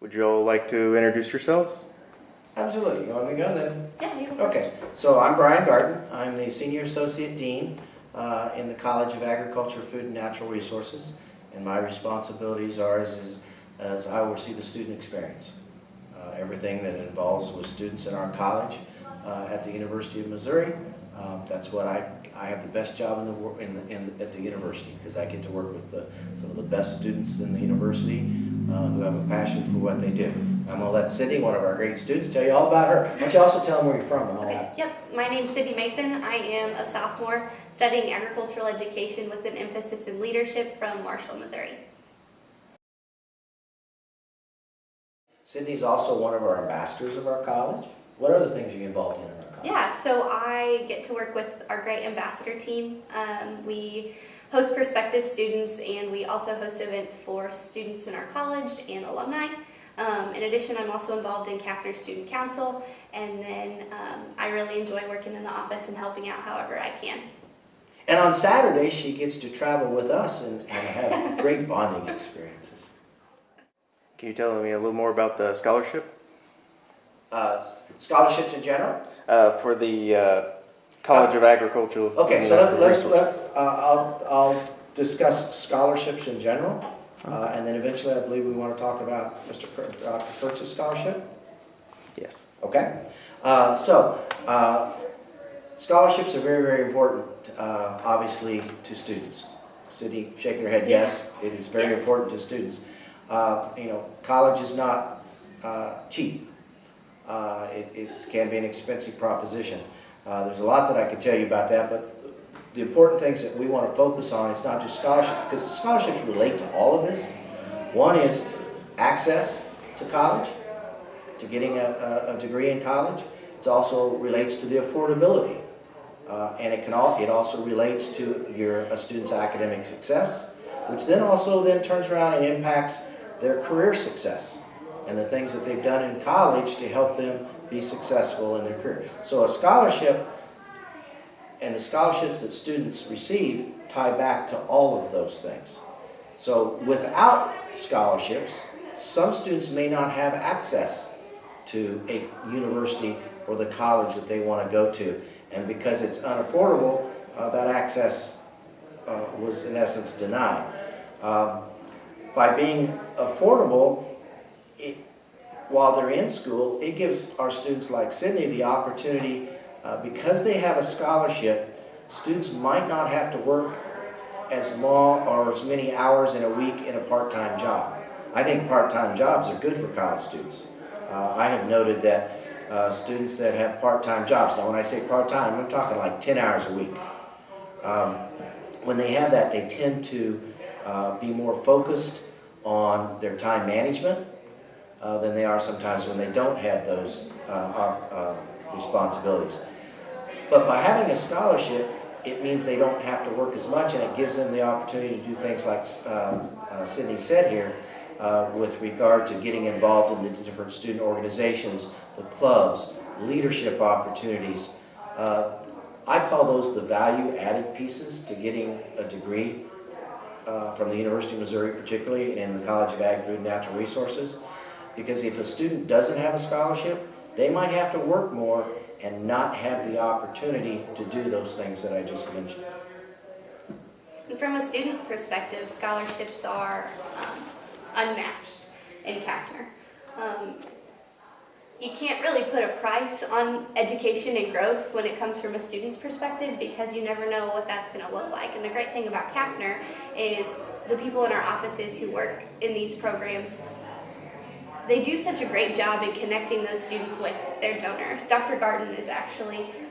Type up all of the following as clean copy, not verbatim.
Would you all like to introduce yourselves? Absolutely. You want me to go then? Yeah, you go first. Okay. So I'm Brian Garden. I'm the Senior Associate Dean in the College of Agriculture, Food, and Natural Resources. And my responsibilities are as I oversee the student experience. Everything that involves with students in our college at the University of Missouri. That's what I have the best job at the university, because I get to work with some of the best students in the university who have a passion for what they do. I'm going to let Sydney, one of our great students, tell you all about her. Why don't you also tell them where you're from and all that? Yep, my name's Sydney Mason. I am a sophomore studying agricultural education with an emphasis in leadership from Marshall, Missouri. Sydney's also one of our ambassadors of our college. What other things are you involved in our college? Yeah, so I get to work with our great ambassador team. We host prospective students, and we also host events for students in our college and alumni. In addition, I'm also involved in Kaffner Student Council, and then I really enjoy working in the office and helping out however I can. And on Saturdays, she gets to travel with us and have great bonding experiences. Can you tell me a little more about the scholarship? Scholarships in general? For the College of Agricultural. Okay, so I'll discuss scholarships in general, and then eventually I believe we want to talk about Dr. Kertz's scholarship. Yes. Okay, scholarships are very, very important, obviously, to students. Sydney shaking her head, yes, it is very important to students. College is not cheap. It can be an expensive proposition. There's a lot that I could tell you about that, but the important things that we want to focus on is not just scholarships, because scholarships relate to all of this. One is access to college, to getting a degree in college. It also relates to the affordability, and it also relates to a student's academic success, which then turns around and impacts their career success and the things that they've done in college to help them be successful in their career. So a scholarship and the scholarships that students receive tie back to all of those things. So without scholarships, some students may not have access to a university or the college that they want to go to. And because it's unaffordable, that access was in essence denied. By being affordable, while they're in school, it gives our students like Sydney the opportunity, because they have a scholarship, students might not have to work as long or as many hours in a week in a part-time job. I think part-time jobs are good for college students. I have noted that students that have part-time jobs, now when I say part-time, I'm talking like 10 hours a week. When they have that, they tend to be more focused on their time management than they are sometimes when they don't have those responsibilities. But by having a scholarship, it means they don't have to work as much, and it gives them the opportunity to do things like Sydney said here, with regard to getting involved in the different student organizations, the clubs, leadership opportunities. I call those the value-added pieces to getting a degree from the University of Missouri, particularly, and in the College of Ag, Food, and Natural Resources. Because if a student doesn't have a scholarship, they might have to work more and not have the opportunity to do those things that I just mentioned. And from a student's perspective, scholarships are unmatched in Kaffner. You can't really put a price on education and growth when it comes from a student's perspective, because you never know what that's going to look like. And the great thing about Kaffner is the people in our offices who work in these programs, they do such a great job in connecting those students with their donors. Dr. Garden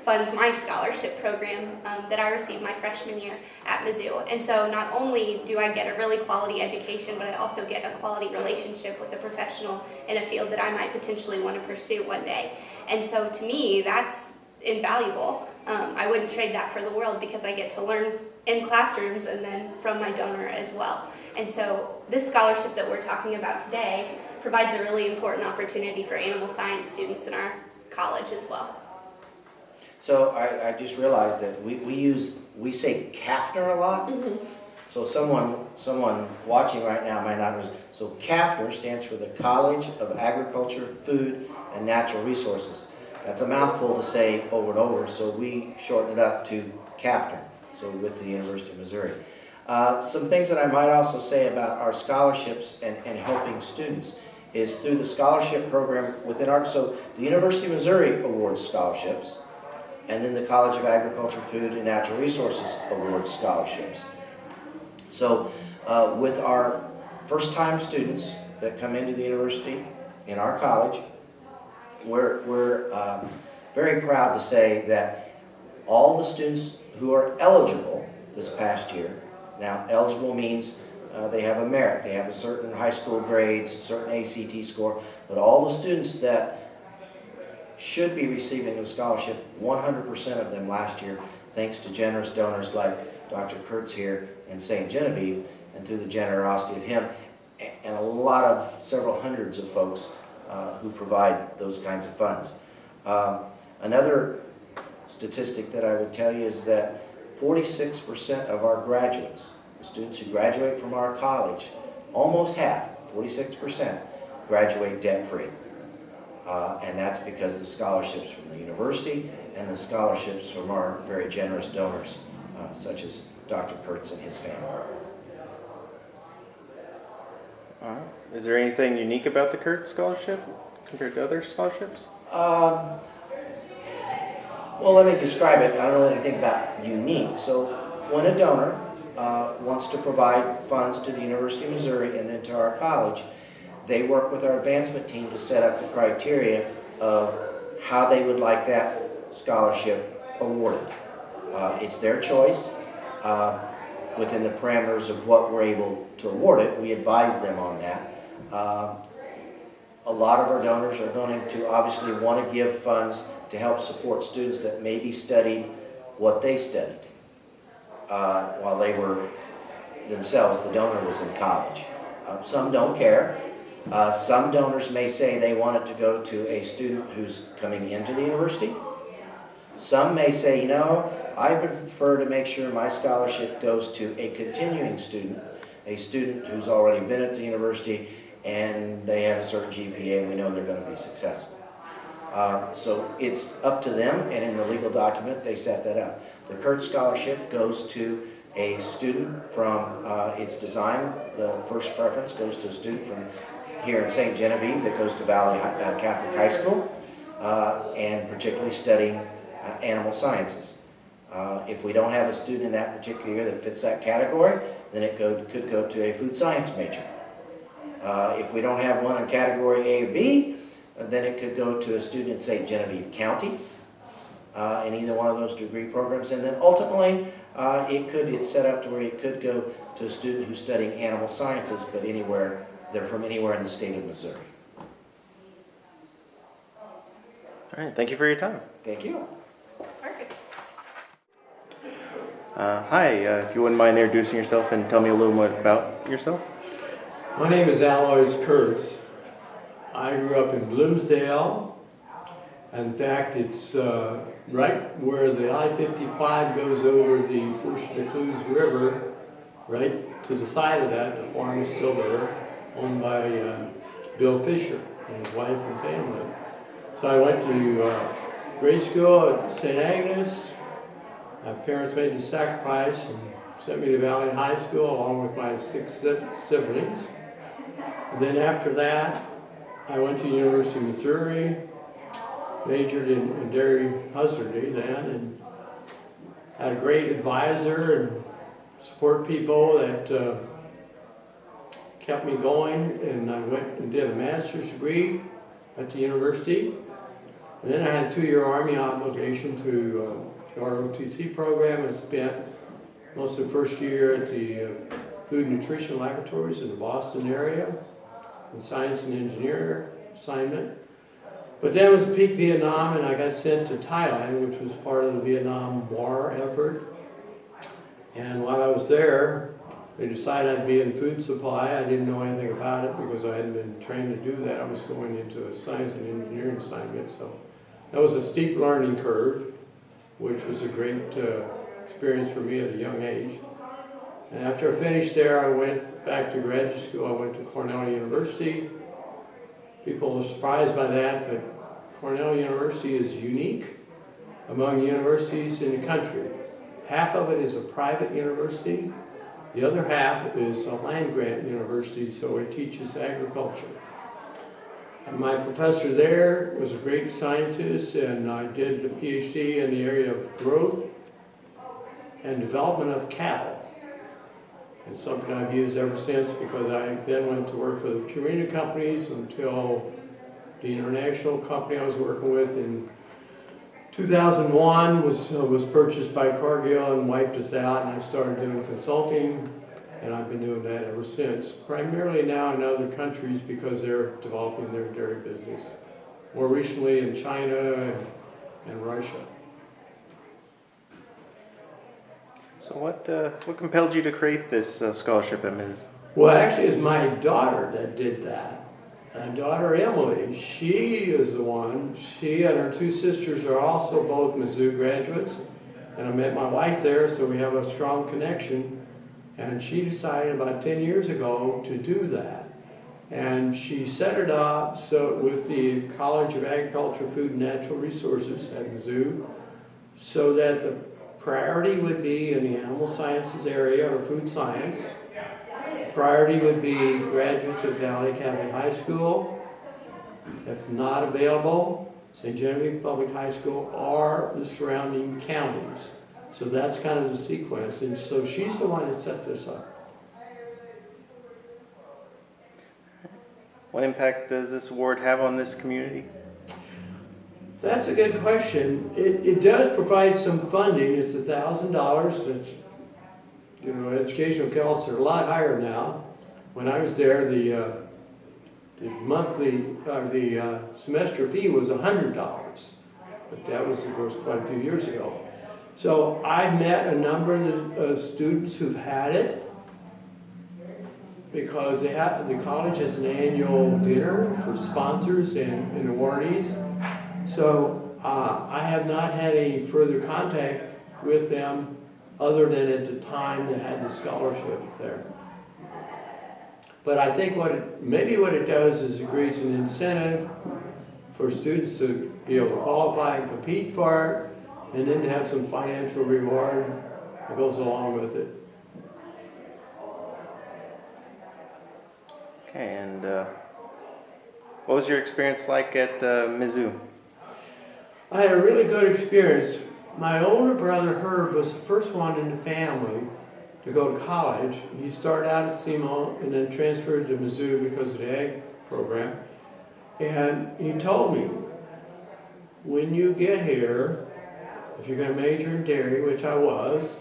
funds my scholarship program that I received my freshman year at Mizzou. And so not only do I get a really quality education, but I also get a quality relationship with a professional in a field that I might potentially want to pursue one day. And so to me, that's invaluable. I wouldn't trade that for the world, because I get to learn in classrooms and then from my donor as well. And so this scholarship that we're talking about today provides a really important opportunity for animal science students in our college as well. So I just realized that we say Kaffner a lot. So someone watching right now might not know. So CAFNR stands for the College of Agriculture, Food, and Natural Resources. That's a mouthful to say over and over, so we shorten it up to CAFNR, so with the University of Missouri. Some things that I might also say about our scholarships and helping students is through the scholarship program within our, so the University of Missouri awards scholarships, and then the College of Agriculture, Food, and Natural Resources awards scholarships. So with our first-time students that come into the university in our college, we're very proud to say that all the students who are eligible this past year, now eligible means they have a merit, they have a certain high school grades, a certain ACT score, but all the students that should be receiving a scholarship, 100% of them last year, thanks to generous donors like Dr. Kertz here in St. Genevieve, and through the generosity of him, and a lot of several hundreds of folks who provide those kinds of funds. Another statistic that I would tell you is that 46% of our graduates, the students who graduate from our college, almost half, 46%, graduate debt-free. And that's because of the scholarships from the university and the scholarships from our very generous donors, such as Dr. Kertz and his family. Is there anything unique about the Kertz scholarship compared to other scholarships? Well, let me describe it. I don't know anything about unique. So when a donor wants to provide funds to the University of Missouri and then to our college, they work with our advancement team to set up the criteria of how they would like that scholarship awarded. It's their choice. Within the parameters of what we're able to award it, we advise them on that. A lot of our donors are going to obviously want to give funds to help support students that maybe studied what they studied while they were themselves, the donor was in college. Some don't care. Some donors may say they want it to go to a student who's coming into the university. Some may say, you know, I prefer to make sure my scholarship goes to a continuing student, a student who's already been at the university and they have a certain GPA and we know they're going to be successful. So it's up to them, and in the legal document they set that up. The Kertz scholarship goes to a student from its design. The first preference goes to a student from here in St. Genevieve that goes to Valley Catholic High School and particularly studying animal sciences. If we don't have a student in that particular year that fits that category, then it could go to a food science major. If we don't have one in category A or B, then it could go to a student in St. Genevieve County in either one of those degree programs. And then ultimately, it's set up to where it could go to a student who's studying animal sciences, but they're from anywhere in the state of Missouri. All right, thank you for your time. Thank you. Perfect. Hi, if you wouldn't mind introducing yourself and tell me a little more about yourself. My name is Alois Kertz. I grew up in Bloomsdale. In fact, it's right where the I-55 goes over the Fourche-de-Cluse River. Right to the side of that, the farm is still there, owned by Bill Fisher and his wife and family. So I went to grade school at St. Agnes. My parents made the sacrifice and sent me to Valley High School along with my 6 siblings. And then after that, I went to the University of Missouri, majored in dairy husbandry then, and had a great advisor and support people that kept me going. And I went and did a master's degree at the university. And then I had a 2-year Army obligation through the ROTC program, and spent most of the first year at the Food and Nutrition Laboratories in the Boston area, in science and engineering assignment. But then it was peak Vietnam, and I got sent to Thailand, which was part of the Vietnam War effort. And while I was there, they decided I'd be in food supply. I didn't know anything about it because I hadn't been trained to do that. I was going into a science and engineering assignment, so that was a steep learning curve, which was a great experience for me at a young age. And after I finished there, I went back to graduate school. I went to Cornell University. People are surprised by that, but Cornell University is unique among universities in the country. Half of it is a private university. The other half is a land-grant university, so it teaches agriculture. And my professor there was a great scientist, and I did a PhD in the area of growth and development of cattle. It's something I've used ever since, because I then went to work for the Purina companies until the international company I was working with in 2001 was purchased by Cargill and wiped us out, and I started doing consulting, and I've been doing that ever since. Primarily now in other countries because they're developing their dairy business. More recently in China and Russia. So what compelled you to create this scholarship at Ms.? Well, actually, it's my daughter that did that. My daughter Emily, she is the one. She and her two sisters are also both Mizzou graduates, and I met my wife there, so we have a strong connection. And she decided about 10 years ago to do that. And she set it up so with the College of Agriculture, Food and Natural Resources at Mizzou, so that the priority would be in the animal sciences area or food science. Priority would be graduates of Valley Catholic High School. If not available, St. Genevieve Public High School or the surrounding counties. So that's kind of the sequence. And so she's the one that set this up. What impact does this award have on this community? That's a good question. It does provide some funding. It's $1,000. It's, you know, educational costs are a lot higher now. When I was there, the semester fee was $100, but that was, of course, quite a few years ago. So I've met a number of students who've had it because the college has an annual dinner for sponsors and awardees. So I have not had any further contact with them other than at the time they had the scholarship there. But I think maybe what it does is it creates an incentive for students to be able to qualify and compete for it, and then to have some financial reward that goes along with it. Okay, and what was your experience like at Mizzou? I had a really good experience. My older brother, Herb, was the first one in the family to go to college. He started out at SEMO and then transferred to Mizzou because of the ag program. And he told me, when you get here, if you're going to major in dairy, which I was,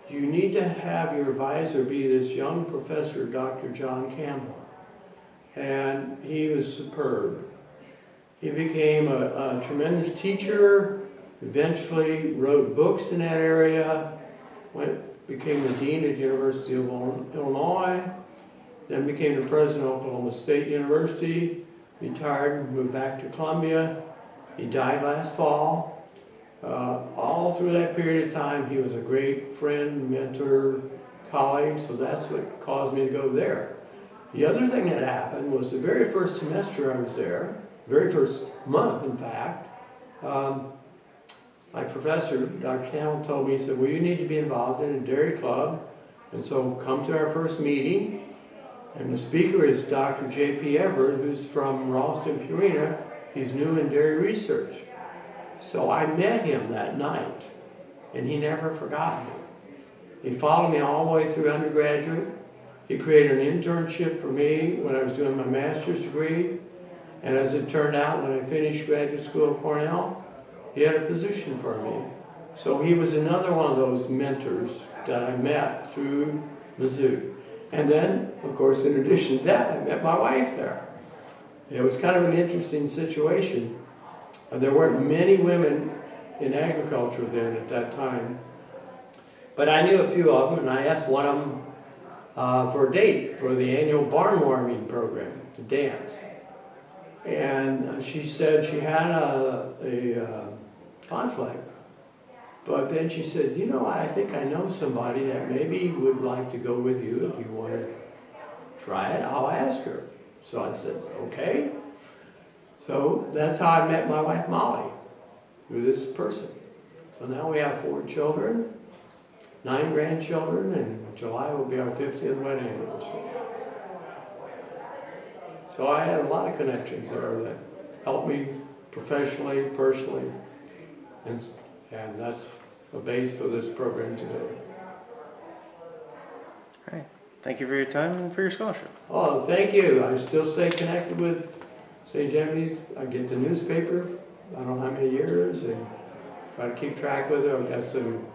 you need to have your advisor be this young professor, Dr. John Campbell. And he was superb. He became a tremendous teacher, eventually wrote books in that area, became the dean at the University of Illinois, then became the president of Oklahoma State University, retired and moved back to Columbia. He died last fall. All through that period of time, he was a great friend, mentor, colleague, so that's what caused me to go there. The other thing that happened was the very first semester I was there, very first month, in fact, my professor, Dr. Campbell, told me, he said, well, you need to be involved in a dairy club, and so come to our first meeting, and the speaker is Dr. J.P. Everett, who's from Ralston, Purina. He's new in dairy research. So I met him that night, and he never forgot me. He followed me all the way through undergraduate. He created an internship for me when I was doing my master's degree. And as it turned out, when I finished graduate school at Cornell, he had a position for me. So he was another one of those mentors that I met through Mizzou. And then, of course, in addition to that, I met my wife there. It was kind of an interesting situation. There weren't many women in agriculture then at that time. But I knew a few of them, and I asked one of them for a date for the annual barn warming program, to dance. And she said she had a conflict. But then she said, you know, I think I know somebody that maybe would like to go with you if you want to try it. I'll ask her. So I said, okay. So that's how I met my wife Molly, through this person. So now we have 4 children, 9 grandchildren, and July will be our 50th wedding anniversary. So I had a lot of connections there that helped me professionally, personally, and that's the base for this program today. All right. Thank you for your time and for your scholarship. Oh, thank you. I still stay connected with St. Genevieve. I get the newspaper, I don't know how many years, and try to keep track with it. I've got some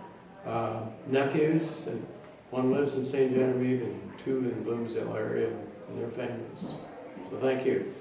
nephews, and one lives in St. Genevieve and 2 in the Bloomsdale area, and their families. So thank you.